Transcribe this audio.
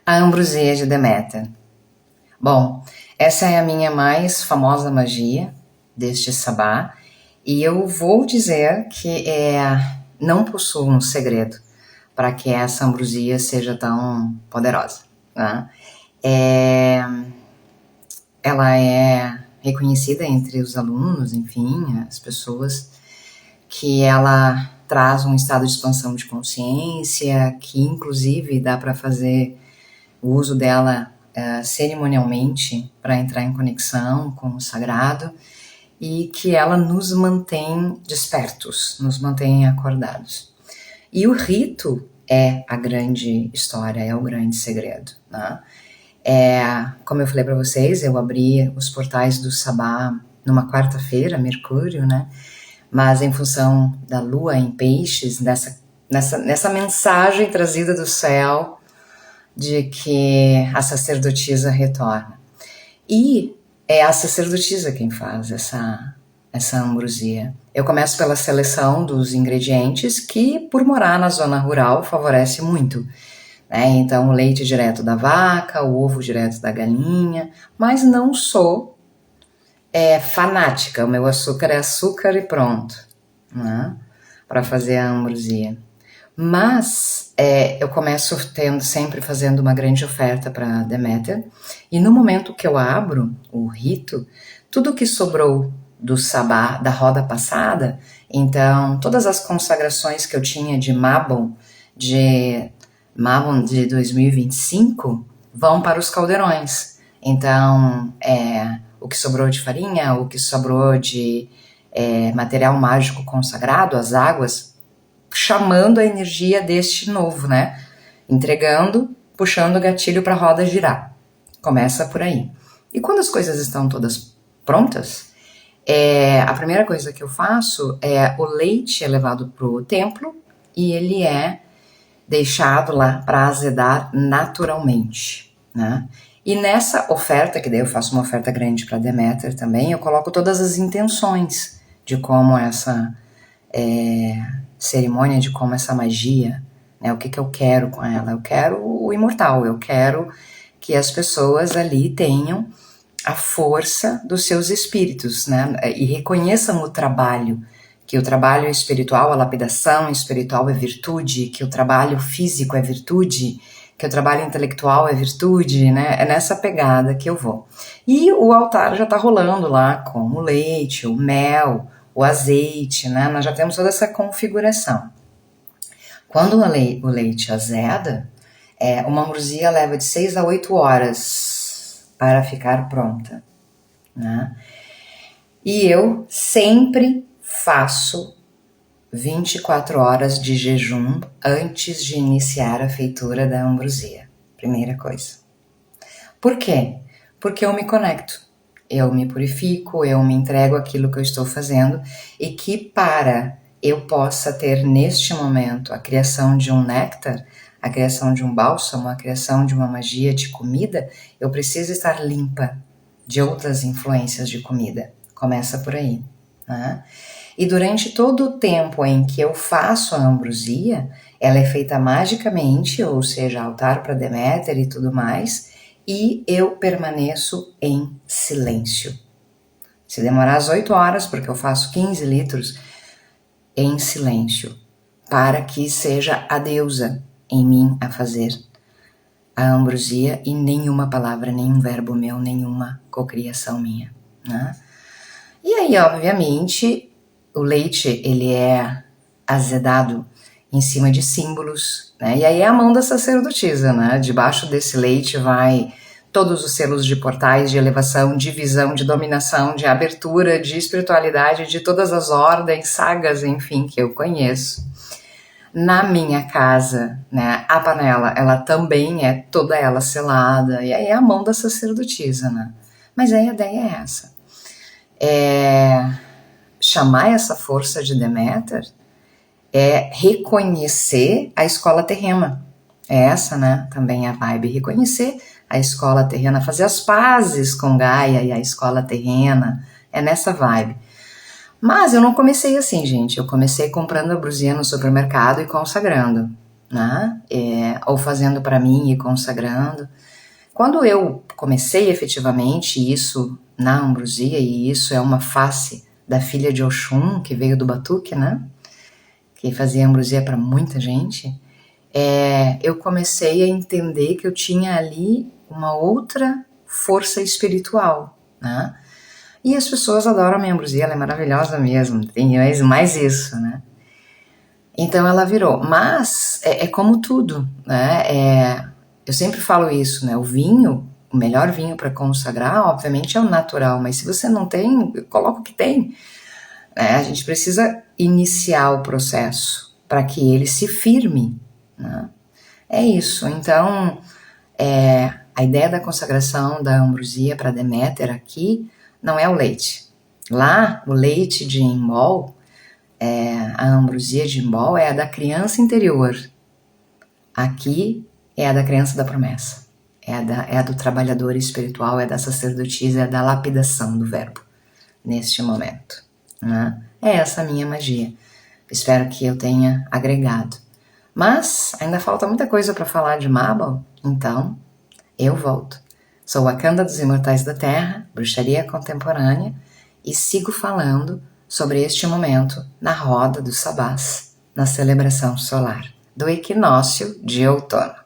A ambrosia de Deméter. Bom, essa é a minha mais famosa magia deste sabá e eu vou dizer que não possuo um segredo para que essa ambrosia seja tão poderosa, né? Ela é reconhecida entre os alunos, enfim, as pessoas, que ela traz um estado de expansão de consciência, que inclusive dá para fazer o uso dela cerimonialmente para entrar em conexão com o sagrado e que ela nos mantém despertos, nos mantém acordados. E o rito é a grande história, é o grande segredo, né? Como eu falei para vocês, eu abri os portais do sabá numa quarta-feira, Mercúrio, né? Mas em função da lua em peixes, nessa mensagem trazida do céu de que a sacerdotisa retorna. E é a sacerdotisa quem faz essa ambrosia. Eu começo pela seleção dos ingredientes, que por morar na zona rural favorece muito, né? Então o leite direto da vaca, o ovo direto da galinha, mas não sou fanática, o meu açúcar é açúcar e pronto, né? Para fazer a ambrosia. Mas eu começo sempre fazendo uma grande oferta para Deméter, e no momento que eu abro o rito, tudo que sobrou do sabá da roda passada, então todas as consagrações que eu tinha de Mabon de 2025 vão para os caldeirões. Então o que sobrou de farinha, o que sobrou de material mágico consagrado, as águas, chamando a energia deste novo, né? Entregando, puxando o gatilho para a roda girar. Começa por aí. E quando as coisas estão todas prontas, a primeira coisa que eu faço o leite é levado para o templo e ele é deixado lá para azedar naturalmente, né? E nessa oferta, que daí eu faço uma oferta grande para Deméter também, eu coloco todas as intenções de como essa cerimônia, de como essa magia, né, o que eu quero com ela. Eu quero o imortal, eu quero que as pessoas ali tenham a força dos seus espíritos, né, e reconheçam o trabalho, que o trabalho espiritual, a lapidação espiritual é virtude, que o trabalho físico é virtude, que o trabalho intelectual é virtude, né? É nessa pegada que eu vou. E o altar já tá rolando lá com o leite, o mel, o azeite, né? Nós já temos toda essa configuração. Quando o leite azeda, uma ambrosia leva de 6 a 8 horas para ficar pronta, né? E eu sempre faço 24 horas de jejum antes de iniciar a feitura da ambrosia. Primeira coisa. Por quê? Porque eu me conecto, eu me purifico, eu me entrego aquilo que eu estou fazendo, e que para eu possa ter neste momento a criação de um néctar, a criação de um bálsamo, a criação de uma magia de comida, eu preciso estar limpa de outras influências de comida. Começa por aí, né? E durante todo o tempo em que eu faço a ambrosia, ela é feita magicamente, ou seja, altar para Deméter e tudo mais, e eu permaneço em silêncio. Se demorar as 8 horas, porque eu faço 15 litros, em silêncio, para que seja a deusa em mim a fazer a ambrosia e nenhuma palavra, nenhum verbo meu, nenhuma cocriação minha, né? E aí, obviamente, o leite, ele é azedado em cima de símbolos, né? E aí é a mão da sacerdotisa, né? Debaixo desse leite vai todos os selos de portais de elevação, de visão, de dominação, de abertura, de espiritualidade, de todas as ordens, sagas, enfim, que eu conheço. Na minha casa, né, a panela, ela também é toda ela selada, e aí é a mão da sacerdotisa, né? Mas aí a ideia é essa. Chamar essa força de Deméter é reconhecer a escola terrena. É essa, né? Também a vibe. Reconhecer a escola terrena, fazer as pazes com Gaia e a escola terrena. É nessa vibe. Mas eu não comecei assim, gente. Eu comecei comprando ambrosia no supermercado e consagrando, né? Ou fazendo para mim e consagrando. Quando eu comecei efetivamente isso na ambrosia, e isso é uma face da filha de Oxum, que veio do Batuque, né? Que fazia ambrosia para muita gente, eu comecei a entender que eu tinha ali uma outra força espiritual, né? E as pessoas adoram a minha ambrosia, ela é maravilhosa mesmo, tem mais isso, né? Então ela virou, mas é como tudo, né? Eu sempre falo isso, né? O vinho, o melhor vinho para consagrar, obviamente é o natural, mas se você não tem, coloca o que tem. Né? A gente precisa iniciar o processo para que ele se firme, né? É isso. Então, a ideia da consagração da ambrosia para Deméter aqui não é o leite. Lá, o leite de Embol, a ambrosia de Embol é a da criança interior. Aqui é a da criança da promessa. É a do trabalhador espiritual, é da sacerdotisa, é da lapidação do verbo, neste momento. Né? É essa a minha magia. Espero que eu tenha agregado. Mas ainda falta muita coisa para falar de Mabel, então eu volto. Sou a Canda dos Imortais da Terra, bruxaria contemporânea, e sigo falando sobre este momento na roda dos sabás, na celebração solar do equinócio de outono.